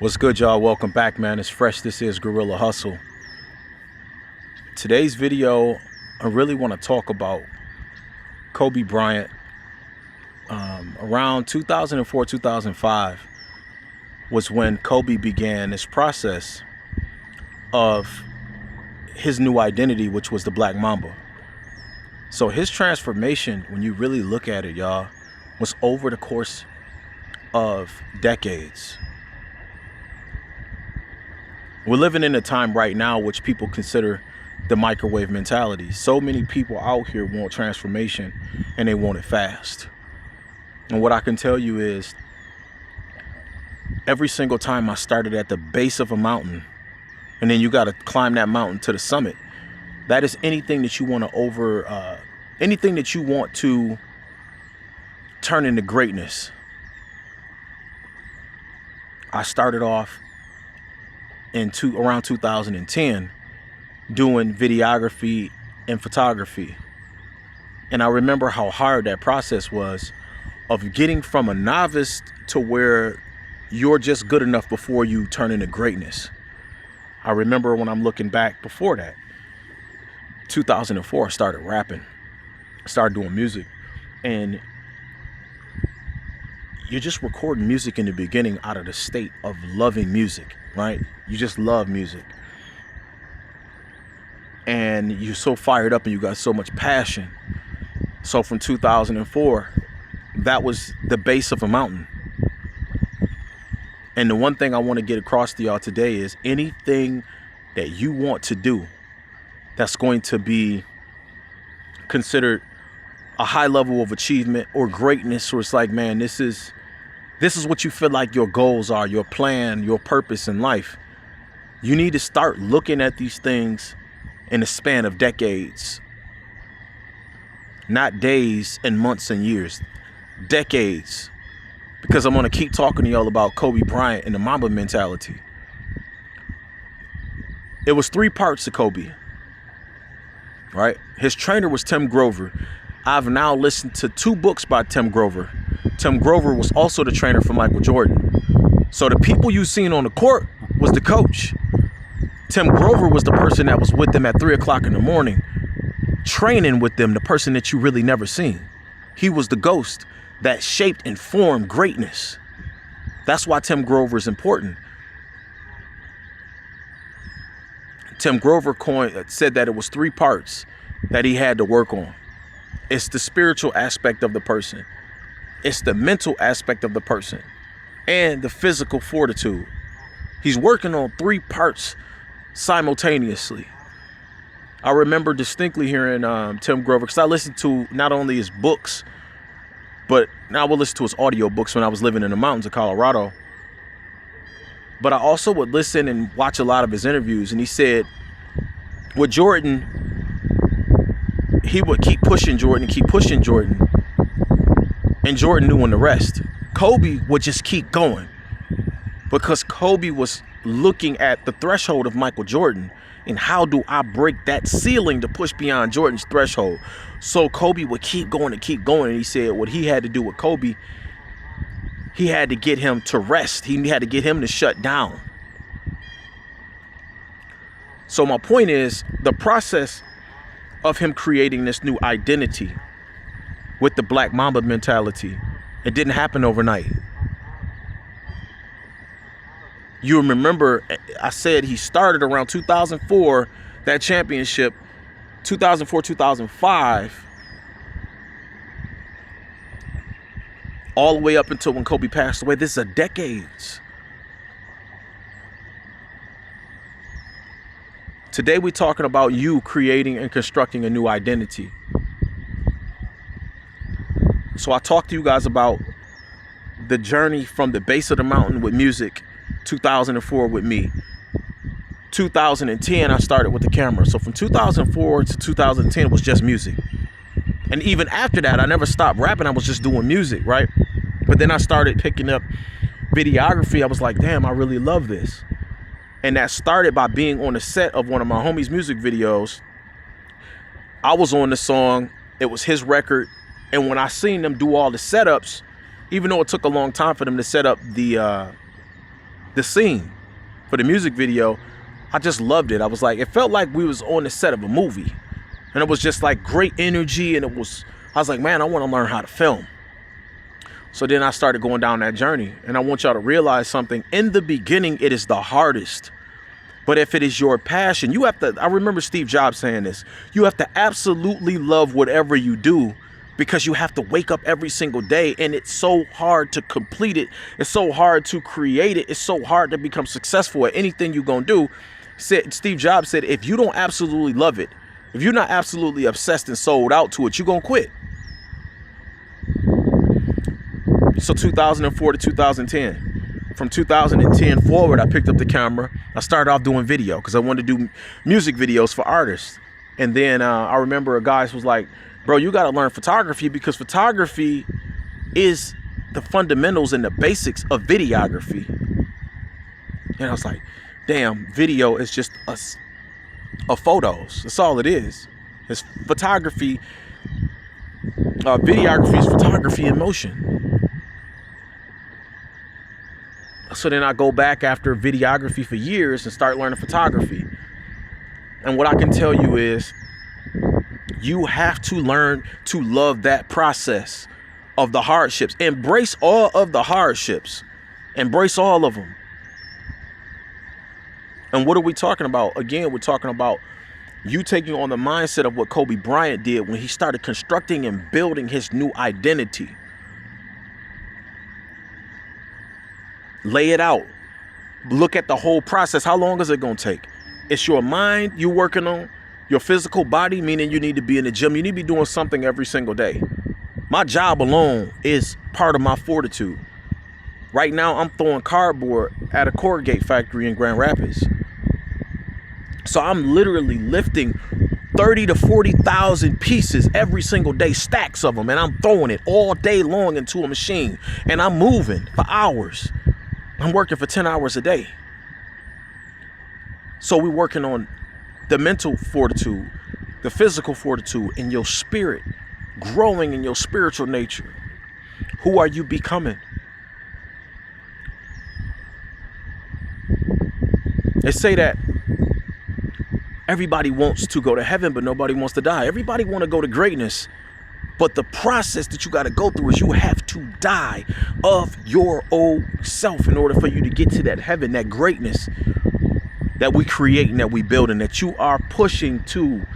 What's good, y'all? Welcome back, man. It's fresh. This is Guerrilla Hustle. Today's video, I really want to talk about Kobe Bryant. Around 2004, 2005 was when Kobe began this process of his new identity, which was the Black Mamba. So his transformation, when you really look at it, y'all, was over the course of decades. We're living in a time right now which people consider the microwave mentality. So many people out here want transformation and they want it fast. And what I can tell you is every single time I started at the base of a mountain and then you got to climb that mountain to the summit, that is anything that you want to anything that you want to turn into greatness. I started off in around 2010 doing videography and photography. And I remember how hard that process was of getting from a novice to where you're just good enough before you turn into greatness. I remember when I'm looking back before that, 2004, I started rapping, started doing music, and you're just recording music in the beginning out of the state of loving music, right? You just love music. And you're so fired up and you got so much passion. So from 2004, that was the base of a mountain. And the one thing I want to get across to y'all today is anything that you want to do that's going to be considered a high level of achievement or greatness, or it's like, man, this is what you feel like your goals are, your plan, your purpose in life. You need to start looking at these things in a span of decades, not days and months and years, decades. Because I'm going to keep talking to y'all about Kobe Bryant and the Mamba mentality. It was 3 parts to Kobe, right? His trainer was Tim Grover. I've now listened to 2 books by Tim Grover. Tim Grover was also the trainer for Michael Jordan. So the people you seen on the court was the coach. Tim Grover was the person that was with them at 3 o'clock in the morning, training with them, the person that you really never seen. He was the ghost that shaped and formed greatness. That's why Tim Grover is important. Tim Grover said that it was 3 parts that he had to work on. It's the spiritual aspect of the person. It's the mental aspect of the person and the physical fortitude. He's working on 3 parts simultaneously. I remember distinctly hearing Tim Grover, because I listened to not only his books, but now I would listen to his audio books when I was living in the mountains of Colorado. But I also would listen and watch a lot of his interviews. And he said with Jordan, he would keep pushing Jordan and keep pushing Jordan. And Jordan knew when to rest. Kobe would just keep going because Kobe was looking at the threshold of Michael Jordan and how do I break that ceiling to push beyond Jordan's threshold. So Kobe would keep going and keep going. And he said what he had to do with Kobe, he had to get him to rest. He had to get him to shut down. So my point is the process of him creating this new identity with the Black Mamba mentality, it didn't happen overnight. You remember I said he started around 2004, that championship, 2004, 2005, all the way up until when Kobe passed away. This is a decades. Today we're talking about you creating and constructing a new identity. So I talked to you guys about the journey from the base of the mountain with music, 2004 with me. 2010, I started with the camera. So from 2004 to 2010, it was just music. And even after that, I never stopped rapping. I was just doing music, right? But then I started picking up videography. I was like, damn, I really love this. And that started by being on the set of one of my homies' music videos. I was on the song. It was his record. And when I seen them do all the setups, even though it took a long time for them to set up the the scene for the music video, I just loved it. I was like, it felt like we was on the set of a movie, and it was just like great energy. And I was like, man, I want to learn how to film. So then I started going down that journey, and I want y'all to realize something. In the beginning, it is the hardest. But if it is your passion, you have to, I remember Steve Jobs saying this, you have to absolutely love whatever you do, because you have to wake up every single day, and it's so hard to complete it. It's so hard to create it. It's so hard to become successful at anything you're going to do. Steve Jobs said, if you don't absolutely love it, if you're not absolutely obsessed and sold out to it, you're going to quit. So 2004 to 2010. From 2010 forward, I picked up the camera. I started off doing video because I wanted to do music videos for artists. And then I remember a guy was like, bro, you got to learn photography, because photography is the fundamentals and the basics of videography. And I was like, damn, video is just a photos. That's all it is. It's photography. Videography is photography in motion. So then I go back after videography for years and start learning photography. And what I can tell you is, you have to learn to love that process of the hardships. Embrace all of the hardships. Embrace all of them. And what are we talking about? Again, we're talking about you taking on the mindset of what Kobe Bryant did when he started constructing and building his new identity. Lay it out. Look at the whole process. How long is it going to take? It's your mind you're working on, your physical body, meaning you need to be in the gym. You need to be doing something every single day. My job alone is part of my fortitude. Right now, I'm throwing cardboard at a corrugate factory in Grand Rapids. So I'm literally lifting 30 to 40,000 pieces every single day, stacks of them, and I'm throwing it all day long into a machine, and I'm moving for hours. I'm working for 10 hours a day. So we're working on the mental fortitude, the physical fortitude, and your spirit, growing in your spiritual nature. Who are you becoming? They say that everybody wants to go to heaven, but nobody wants to die. Everybody want to go to greatness. But the process that you got to go through is you have to die of your old self in order for you to get to that heaven, that greatness that we create and that we build and that you are pushing to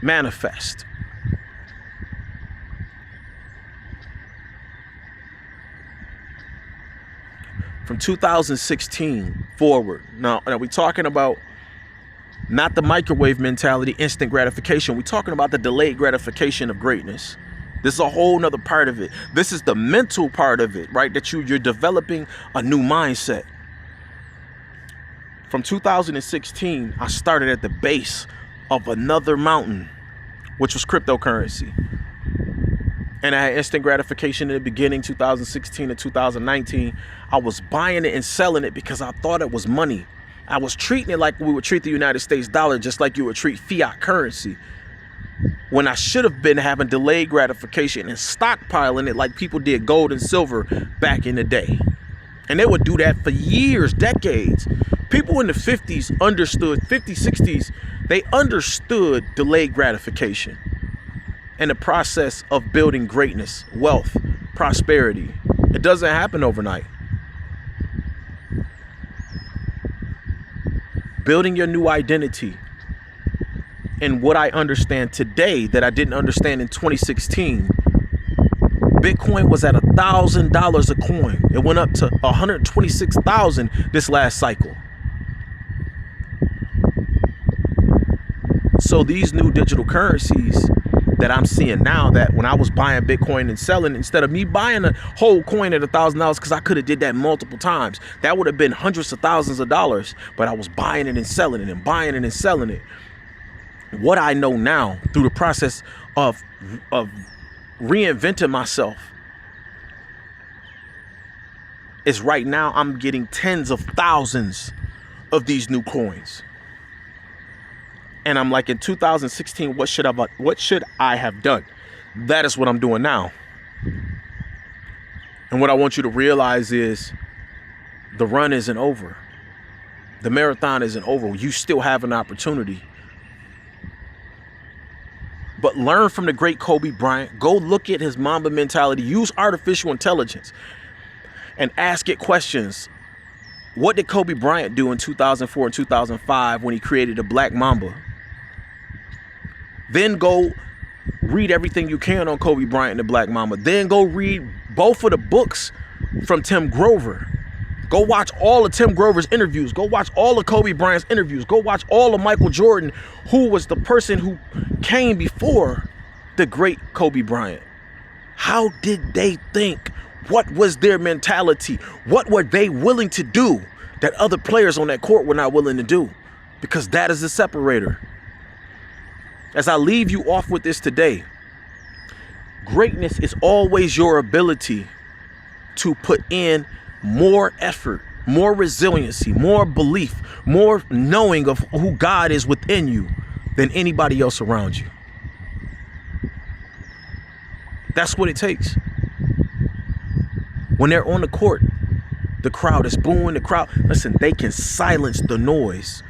manifest. From 2016 forward, now are we talking about not the microwave mentality, instant gratification? We're talking about the delayed gratification of greatness. This is a whole nother part of it. This is the mental part of it, right? That you're developing a new mindset. From 2016, I started at the base of another mountain, which was cryptocurrency. And I had instant gratification in the beginning, 2016 to 2019. I was buying it and selling it because I thought it was money. I was treating it like we would treat the United States dollar, just like you would treat fiat currency. When I should have been having delayed gratification and stockpiling it like people did gold and silver back in the day. And they would do that for years, decades. People in the 50s understood, 50s, 60s, they understood delayed gratification and the process of building greatness, wealth, prosperity. It doesn't happen overnight. Building your new identity and what I understand today that I didn't understand in 2016. Bitcoin was at $1,000 a coin. It went up to 126,000 this last cycle. So these new digital currencies that I'm seeing now, that when I was buying Bitcoin and selling, instead of me buying a whole coin at $1,000, because I could have did that multiple times, that would have been hundreds of thousands of dollars, but I was buying it and selling it and buying it and selling it. What I know now through the process of reinventing myself is right now I'm getting tens of thousands of these new coins. And I'm like, in 2016, what should I have done? That is what I'm doing now. And what I want you to realize is The run isn't over. The marathon isn't over. You still have an opportunity. But learn from the great Kobe Bryant. Go look at his Mamba mentality. Use artificial intelligence and ask it questions. What did Kobe Bryant do in 2004 and 2005 when he created the Black Mamba? Then go read everything you can on Kobe Bryant and the Black Mamba. Then go read both of the books from Tim Grover. Go watch all of Tim Grover's interviews. Go watch all of Kobe Bryant's interviews. Go watch all of Michael Jordan, who was the person who came before the great Kobe Bryant. How did they think? What was their mentality? What were they willing to do that other players on that court were not willing to do? Because that is the separator. As I leave you off with this today, greatness is always your ability to put in more effort, more resiliency, more belief, more knowing of who God is within you than anybody else around you. That's what it takes. When they're on the court, the crowd is booing, listen, they can silence the noise.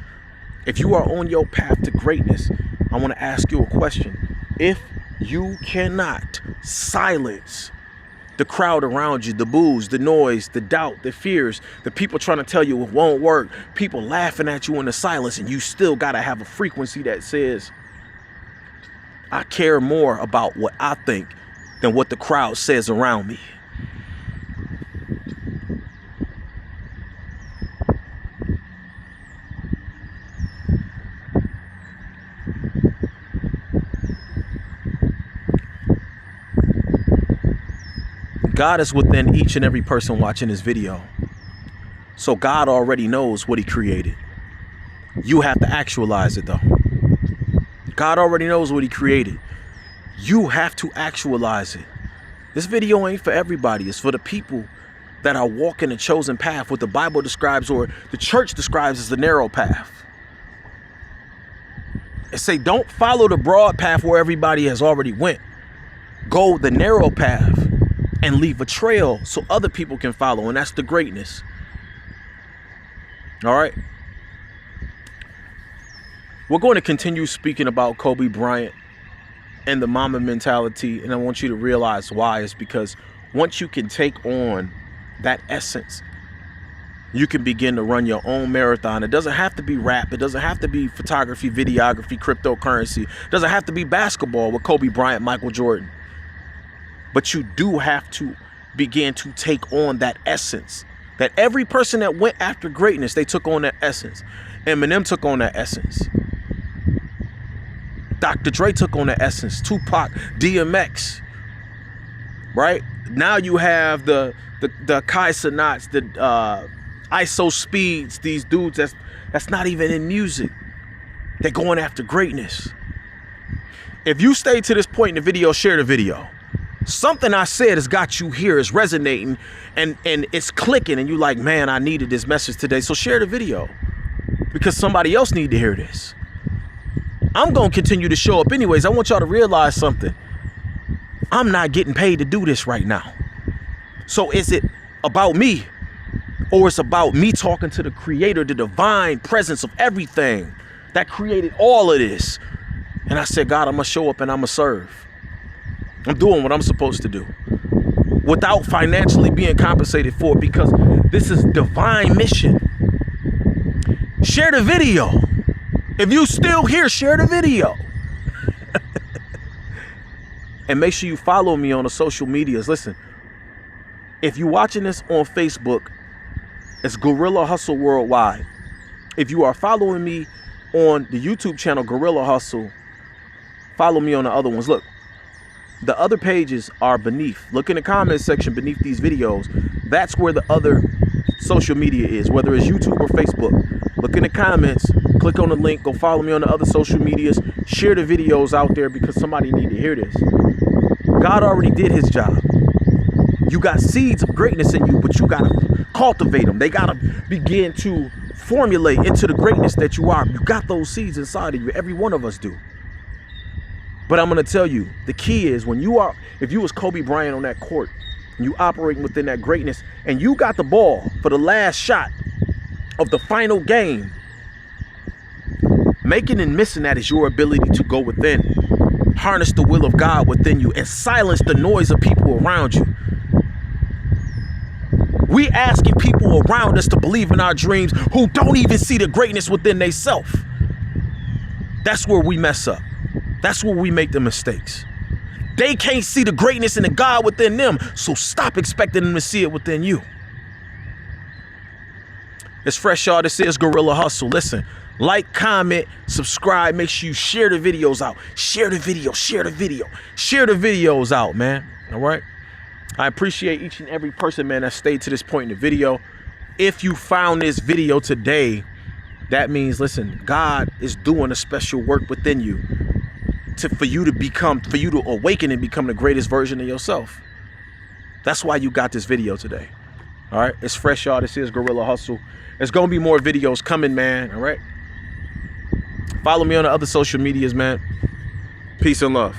If you are on your path to greatness, I want to ask you a question. If you cannot silence the crowd around you, the boos, the noise, the doubt, the fears, the people trying to tell you it won't work, people laughing at you in the silence, and you still got to have a frequency that says, I care more about what I think than what the crowd says around me. God is within each and every person watching this video. So God already knows what he created. You have to actualize it though. God already knows what he created. You have to actualize it. This video ain't for everybody. It's for the people that are walking the chosen path, what the Bible describes or the church describes as the narrow path. It say don't follow the broad path where everybody has already went. Go the narrow path and leave a trail so other people can follow, and that's the greatness. All right. We're going to continue speaking about Kobe Bryant and the Mamba mentality, and I want you to realize why. It's because once you can take on that essence, you can begin to run your own marathon. It doesn't have to be rap. It doesn't have to be photography, videography, cryptocurrency. It doesn't have to be basketball with Kobe Bryant, Michael Jordan. But you do have to begin to take on that essence. That every person that went after greatness, they took on that essence. Eminem took on that essence. Dr. Dre took on that essence. Tupac, DMX. Right? Now you have the Kai Cenats, the ISO Speeds, these dudes that's not even in music. They're going after greatness. If you stay to this point in the video, share the video. Something I said has got you here, is resonating, and it's clicking, and you like, man, I needed this message today. So share the video because somebody else need to hear this. I'm going to continue to show up anyways. I want y'all to realize something. I'm not getting paid to do this right now. So is it about me, or it's about me talking to the creator, the divine presence of everything that created all of this? And I said, God, I'm going to show up and I'm going to serve. I'm doing what I'm supposed to do without financially being compensated for it, because this is divine mission. Share the video. If you still here, share the video. And make sure you follow me on the social medias. Listen, if you're watching this on Facebook, it's Guerrilla Hustle Worldwide. If you are following me on the YouTube channel, Guerrilla Hustle, follow me on the other ones. Look, the other pages are beneath. Look in the comment section beneath these videos. That's where the other social media is, whether it's YouTube or Facebook. Look in the comments, click on the link, go follow me on the other social medias, share the videos out there because somebody need to hear this. God already did his job. You got seeds of greatness in you, but you got to cultivate them. They got to begin to formulate into the greatness that you are. You got those seeds inside of you. Every one of us do. But I'm going to tell you, the key is if you was Kobe Bryant on that court You operating within that greatness, and you got the ball for the last shot of the final game. Making and missing that is your ability to go within, harness the will of God within you, and silence the noise of people around you. We asking people around us to believe in our dreams who don't even see the greatness within themselves. That's where we mess up. That's where we make the mistakes. They can't see the greatness and the God within them, so stop expecting them to see it within you. It's fresh, y'all. This is Guerrilla Hustle. Listen, like, comment, subscribe. Make sure you share the videos out. Share the video, share the video. Share the videos out, man. All right? I appreciate each and every person, man, that stayed to this point in the video. If you found this video today, that means, listen, God is doing a special work within you for you to awaken and become the greatest version of yourself. That's why you got this video today. All right, it's fresh, y'all. This is Guerrilla Hustle. There's gonna be more videos coming, man. All right, follow me on the other social medias, man. Peace and love.